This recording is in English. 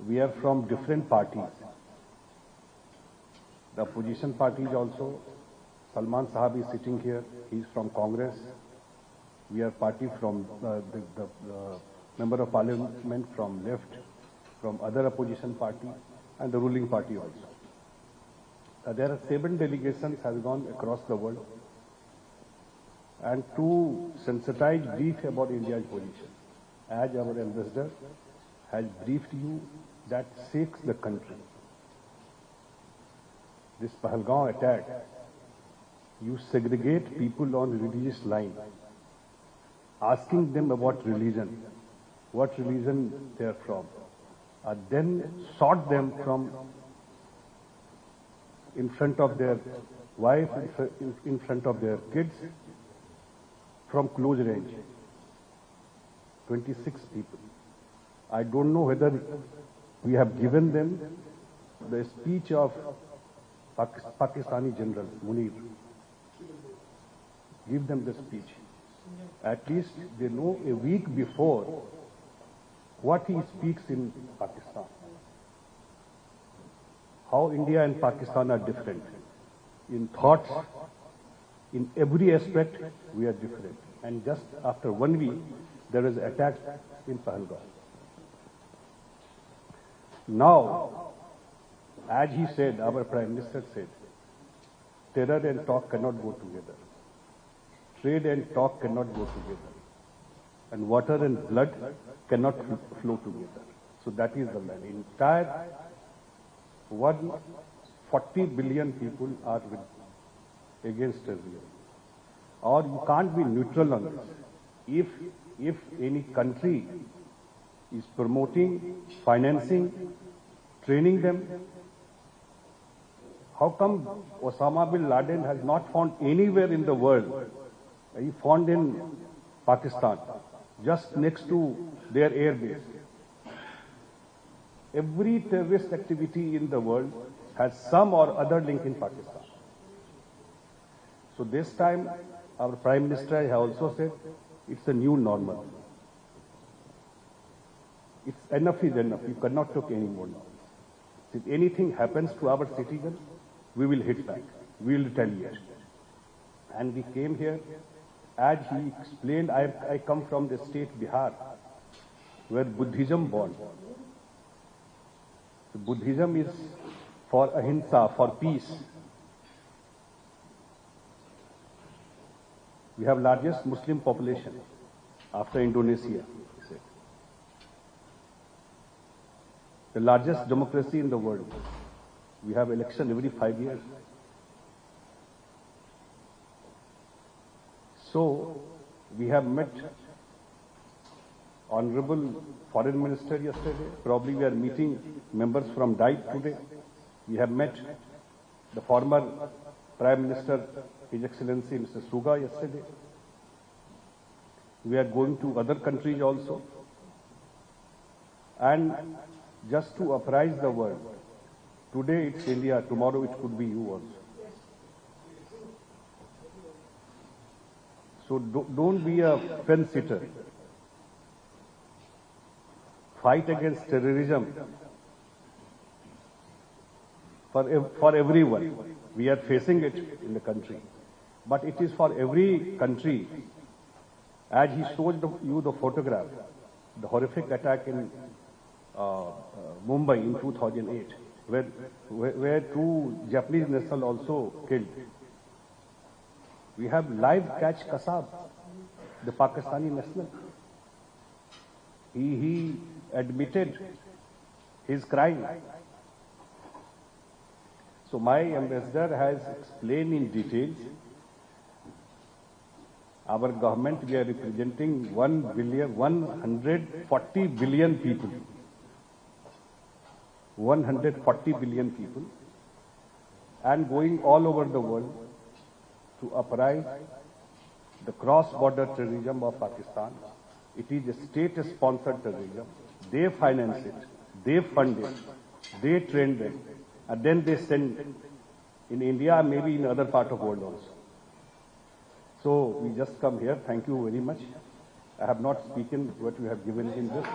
We are from different parties. The opposition parties also. Salman Sahab is sitting here. He is from Congress. We are party from the member of parliament from left, from other opposition party, and the ruling party also. There are 7 delegations have gone across the world, and to sensitize brief about India's position, as our ambassador has briefed you, that shakes the country. This Pahalgaon attack, you segregate people on religious line, asking them about religion, what religion they are from, then shot them from in front of their wife, in front of their kids, from close range. 26 people. I don't know whether we have given them the speech of Pakistani General Munir. Give them the speech. At least they know a week before what he speaks in Pakistan. How India and Pakistan are different. In thoughts, in every aspect, we are different. And just after 1 week, there was an attack in Pahalgaon. Now, as he said, our Prime Minister said, terror and talk cannot go together. Trade and talk cannot go together. And water and blood cannot flow together. So that is the line. Entire 140 billion people are against terrorism. Or you can't be neutral on this. If any country is promoting, financing, training them, how come Osama bin Laden has not found anywhere in the world? He found in Pakistan, just next to their air base. Every terrorist activity in the world has some or other link in Pakistan. So this time, our Prime Minister has also said, it's a new normal. It's enough is enough. You cannot take any more now. If anything happens to our citizens, we will hit back. We will retaliate. And we came here, as he explained, I come from the state Bihar, where Buddhism born. So Buddhism is for ahimsa, for peace. We have largest Muslim population after Indonesia. The largest democracy in the world. We have election every 5 years. So, we have met Honorable Foreign Minister yesterday. Probably we are meeting members from DIPE today. We have met the former Prime Minister, His Excellency Mr. Suga yesterday. We are going to other countries also. And just to apprise the world, today it's India, tomorrow it could be you also. So don't be a fence-sitter. Fight against terrorism for everyone. We are facing it in the country. But it is for every country. As he showed you the photograph, the horrific attack in Mumbai in 2008, where 2 Japanese nationals also killed. We have live catch Kasab, the Pakistani national. He admitted his crime. So my ambassador has explained in details. Our government, we are representing 140 billion people. 140 billion people, and going all over the world to uprise the cross-border terrorism of Pakistan. It is a state-sponsored terrorism. They finance it, they fund it, they train them, and then they send in India, maybe in other part of the world also. So we just come here. Thank you very much. I have not spoken what you have given in this.